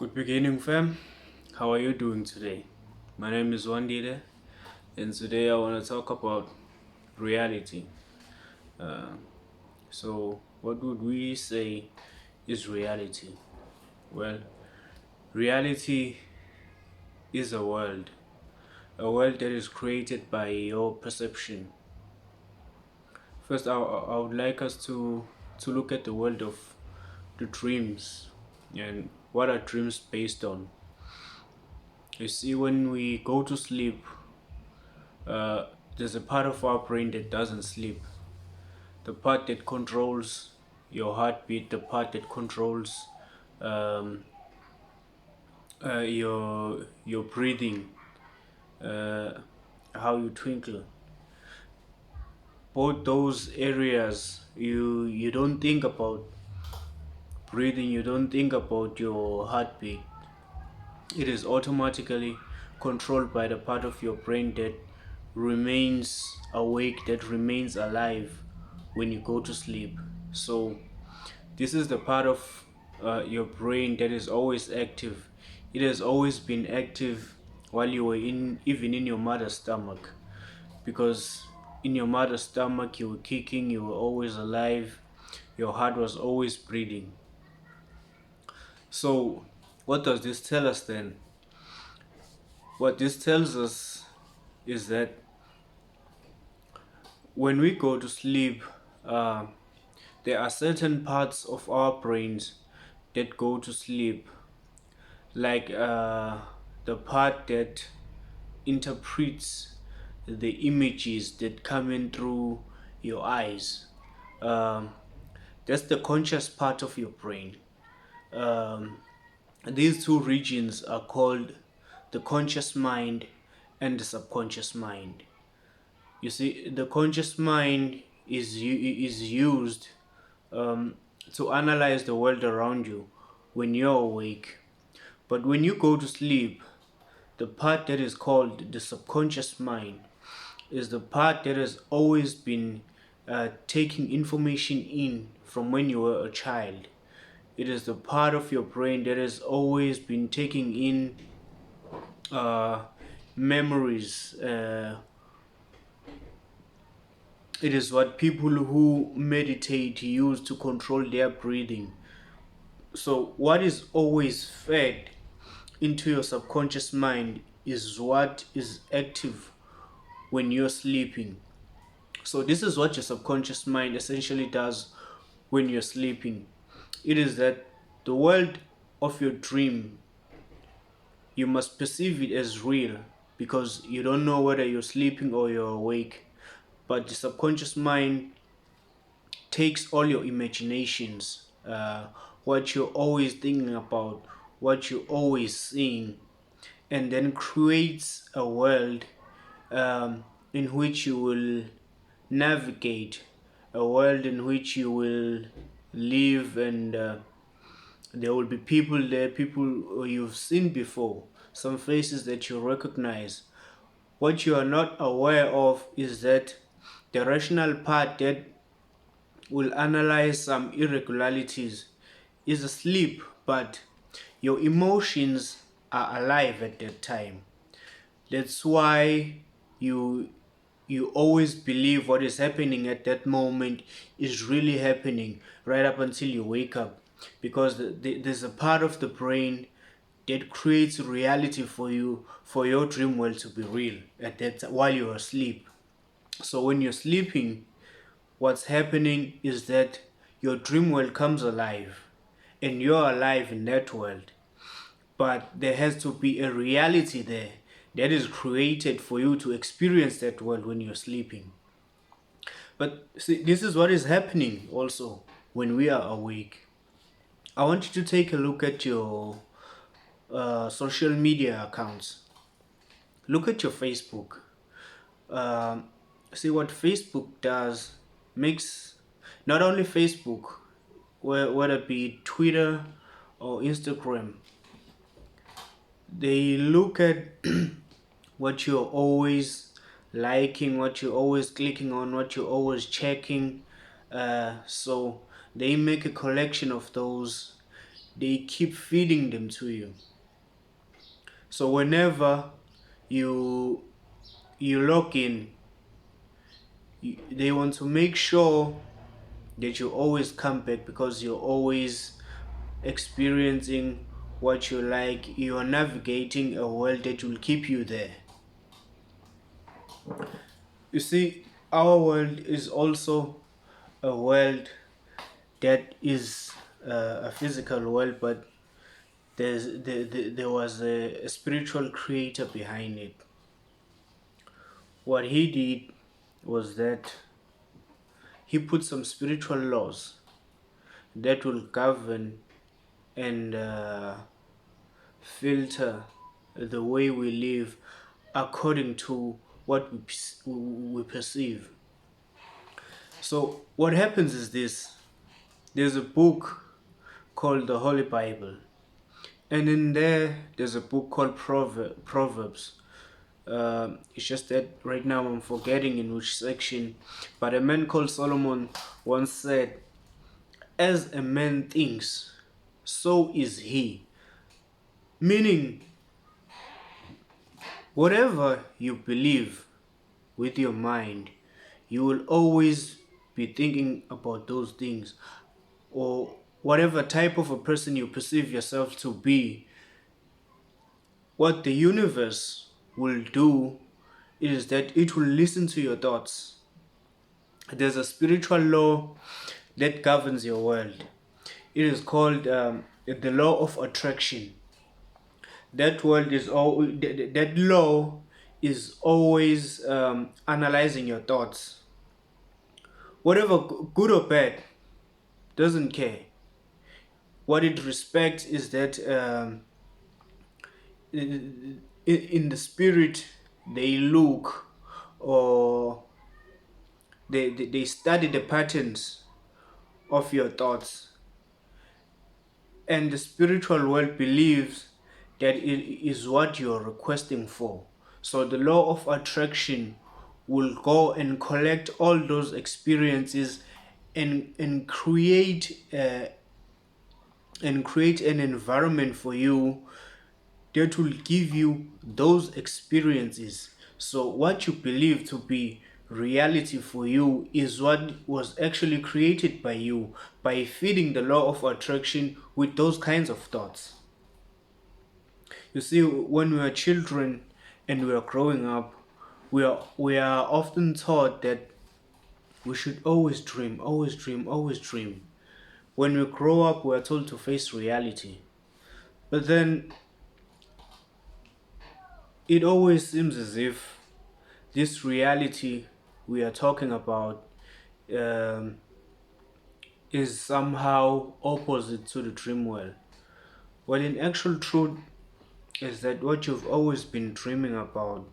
Good beginning, fam. How are you doing today? My name is Wandile, and today I want to talk about reality. Uh, what would we say is reality? Well, reality is a world that is created by your perception. First, I would like us to look at the world of the dreams and what are dreams based on. You see, when we go to sleep, uh, there's a part of our brain that doesn't sleep. The part that controls your heartbeat, the part that controls um, your breathing, uh, how you twinkle. Both those areas, you don't think about breathing, you don't think about your heartbeat. It is automatically controlled by the part of your brain that remains awake, that remains alive when you go to sleep. So this is the part of your brain that is always active. It has always been active while you were even in your mother's stomach, because in your mother's stomach you were kicking, you were always alive, your heart was always breathing. So what does this tell us then? What this tells us is that when we go to sleep, uh, there are certain parts of our brains that go to sleep, like the part that interprets the images that come in through your eyes. Um, that's the conscious part of your brain. Um, these two regions are called the conscious mind and the subconscious mind. You see, the conscious mind is used um, to analyze the world around you when you're awake. But when you go to sleep, the part that is called the subconscious mind is the part that has always been taking information in from when you were a child. It is the part of your brain that has always been taking in uh, memories. It is what people who meditate use to control their breathing. So, what is always fed into your subconscious mind is what is active when you're sleeping. So, this is what your subconscious mind essentially does when you're sleeping. It is that the world of your dream, you must perceive it as real because you don't know whether you're sleeping or you're awake. But the subconscious mind takes all your imaginations, what you're always thinking about, what you're always seeing, and then creates a world in which you will navigate, a world in which you will live, and there will be people there, people you've seen before, some faces that you recognize. What you are not aware of is that the rational part that will analyze some irregularities is asleep, but your emotions are alive at that time. That's why you you always believe what is happening at that moment is really happening right up until you wake up, because there's a part of the brain that creates reality for you, for your dream world to be real at while you're asleep. So when you're sleeping, what's happening is that your dream world comes alive and you're alive in that world. But there has to be a reality there that is created for you to experience that world when you're sleeping. But see, this is what is happening also when we are awake. I want you to take a look at your social media accounts. Look at your Facebook. Um, See what Facebook does. Makes not only Facebook, whether it be Twitter or Instagram, they look at what you're always liking, what you're always clicking on, what you're always checking. So they make a collection of those they keep feeding them to you. So whenever you log in, they want to make sure that you always come back, because you're always experiencing what you like. You're navigating a world that will keep you there. You see, our world is also a world that is a physical world, but there was a spiritual creator behind it. What he did was that he put some spiritual laws that will govern and filter the way we live according to what we perceive. So what happens is this: there's a book called the Holy Bible, and in there's a book called Proverbs. It's just that right now I'm forgetting in which section, but a man called Solomon once said, "As a man thinks, so is he." Meaning, whatever you believe with your mind, you will always be thinking about those things. Or whatever type of a person you perceive yourself to be, what the universe will do is that it will listen to your thoughts. There's a spiritual law that governs your world. It is called the law of attraction. That law is always analyzing your thoughts. Whatever, good or bad, doesn't care. What it respects is that in the spirit they look, or they study the patterns of your thoughts, and the spiritual world believes that it is what you're requesting for. So the law of attraction will go and collect all those experiences and create an environment for you that will give you those experiences. So what you believe to be reality for you is what was actually created by you, by feeding the law of attraction with those kinds of thoughts. You see, when we are children and we are growing up, we are often taught that we should always dream, always dream, always dream. When we grow up, we are told to face reality. But then it always seems as if this reality we are talking about um, is somehow opposite to the dream world. Well, in actual truth, is that what you've always been dreaming about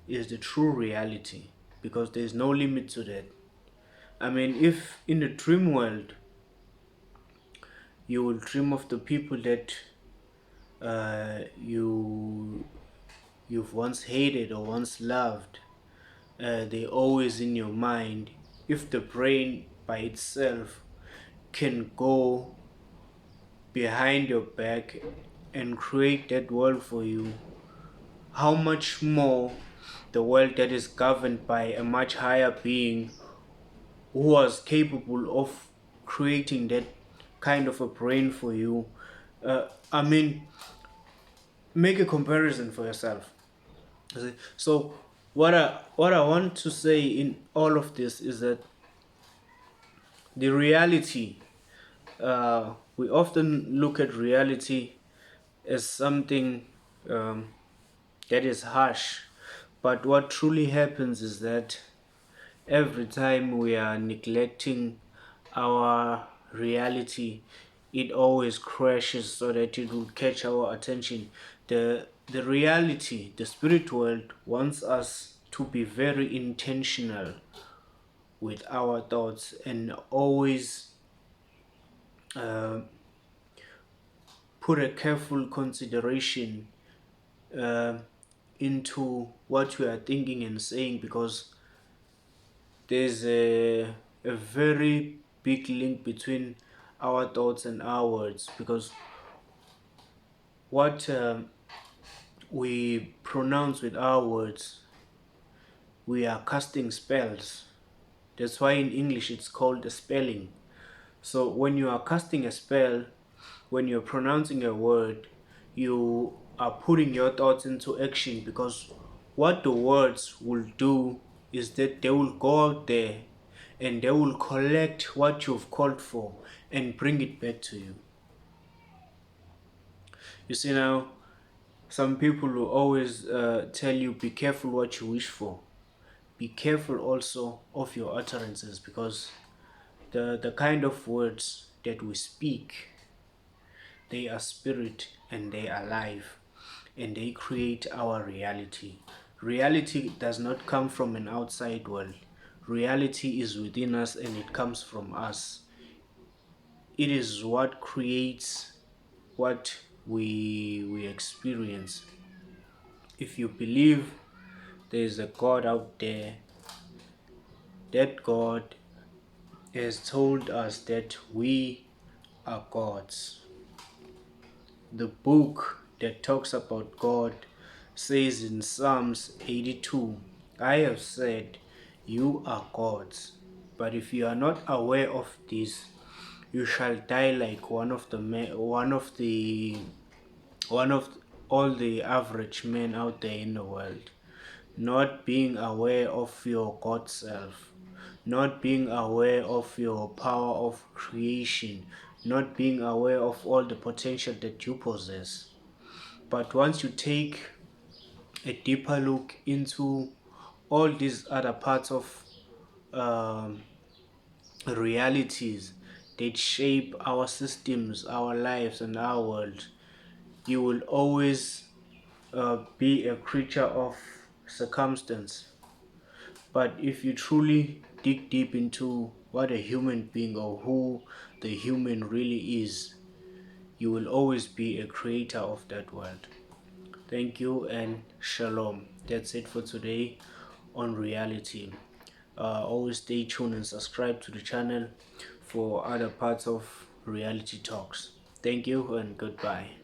is the true reality, because there's no limit to that. I mean, if in the dream world you will dream of the people that you've once hated or once loved, they're always in your mind. If the brain by itself can go behind your back and create that world for you, how much more the world that is governed by a much higher being who was capable of creating that kind of a brain for you. I mean, make a comparison for yourself. So what I want to say in all of this is that the reality, we often look at reality as something that is harsh, but what truly happens is that every time we are neglecting our reality, it always crashes so that it will catch our attention. The reality, the spirit world wants us to be very intentional with our thoughts and always uh, put a careful consideration uh, into what we are thinking and saying, because there's a very big link between our thoughts and our words. Because what we pronounce with our words, we are casting spells. That's why in English it's called a spelling. So when you are casting a spell, when you're pronouncing a word, you are putting your thoughts into action, because what the words will do is that they will go out there and they will collect what you've called for and bring it back to you. You see, now, some people will always tell you, be careful what you wish for. Be careful also of your utterances, because the kind of words that we speak, they are spirit and they are life, and they create our reality. Reality does not come from an outside world. Reality is within us and it comes from us. It is what creates what we experience. If you believe there is a God out there, that God has told us that we are gods. The book that talks about God says in Psalms 82, I have said, you are gods. But if you are not aware of this, you shall die like one of all the average men out there in the world, not being aware of your God self, not being aware of your power of creation, not being aware of all the potential that you possess. But once you take a deeper look into all these other parts of um, realities that shape our systems, our lives, and our world, you will always be a creature of circumstance. But if you truly dig deep into what a human being or who the human really is, you will always be a creator of that world. Thank you and shalom. That's it for today on reality. Always stay tuned and subscribe to the channel for other parts of reality talks. Thank you and goodbye.